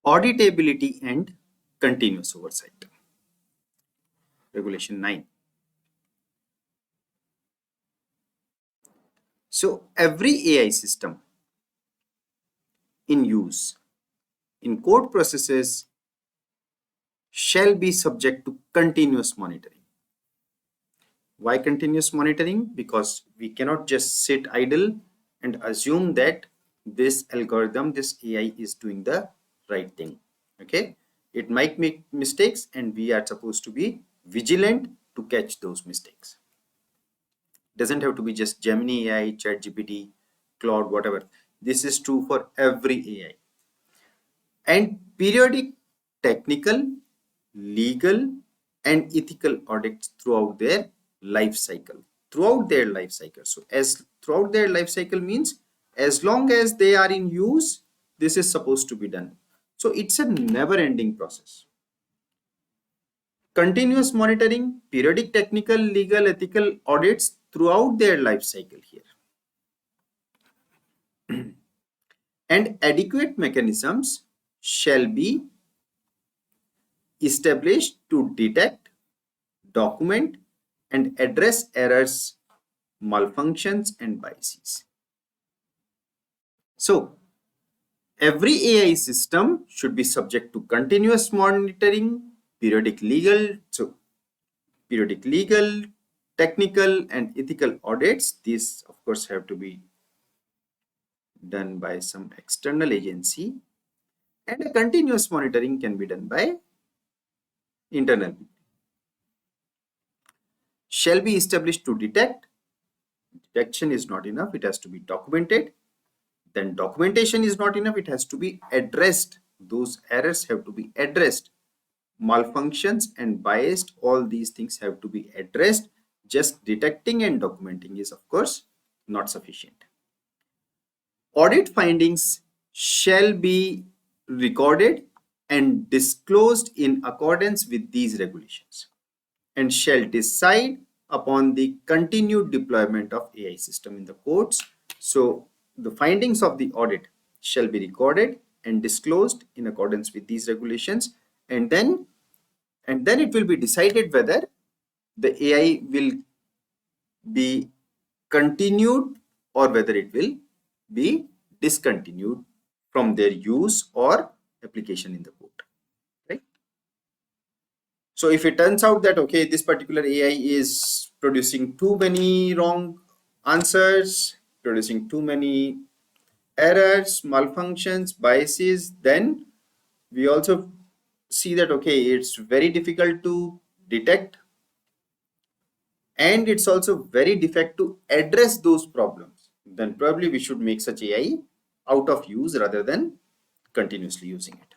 Auditability and continuous oversight. Regulation 9. So every AI system in use in code processes shall be subject to continuous monitoring. Why continuous monitoring? Because we cannot just sit idle and assume that this algorithm, this AI is doing the right thing. Okay, it might make mistakes and we are supposed to be vigilant to catch those mistakes. Doesn't have to be just Gemini AI, ChatGPT, Claude, whatever. This is true for every AI. And periodic technical, legal, and ethical audits throughout their life cycle. Throughout their life cycle. So as throughout their life cycle means as long as they are in use, this is supposed to be done. So it's a never-ending process. Continuous monitoring, periodic technical, legal, ethical audits throughout their life cycle here. And adequate mechanisms shall be established to detect, document, and address errors, malfunctions, and biases. So, every AI system should be subject to continuous monitoring, periodic legal, technical, and ethical audits. These, of course, have to be done by some external agency, and a continuous monitoring can be done by internal. Shall be established to detect. Detection is not enough, it has to be documented. Then documentation is not enough, it has to be addressed. Those errors have to be addressed. Malfunctions and biased, all these things have to be addressed. Just detecting and documenting is, of course, not sufficient. Audit findings shall be recorded and disclosed in accordance with these regulations and shall decide upon the continued deployment of AI system in the courts. So the findings of the audit shall be recorded and disclosed in accordance with these regulations, and then it will be decided whether the AI will be continued or whether it will be discontinued from their use or application in the court. Right? So if it turns out that, okay, this particular AI is producing too many wrong answers, producing too many errors, malfunctions, biases, then we also see that, okay, it's very difficult to detect and it's also very difficult to address those problems. Then probably we should make such AI out of use rather than continuously using it.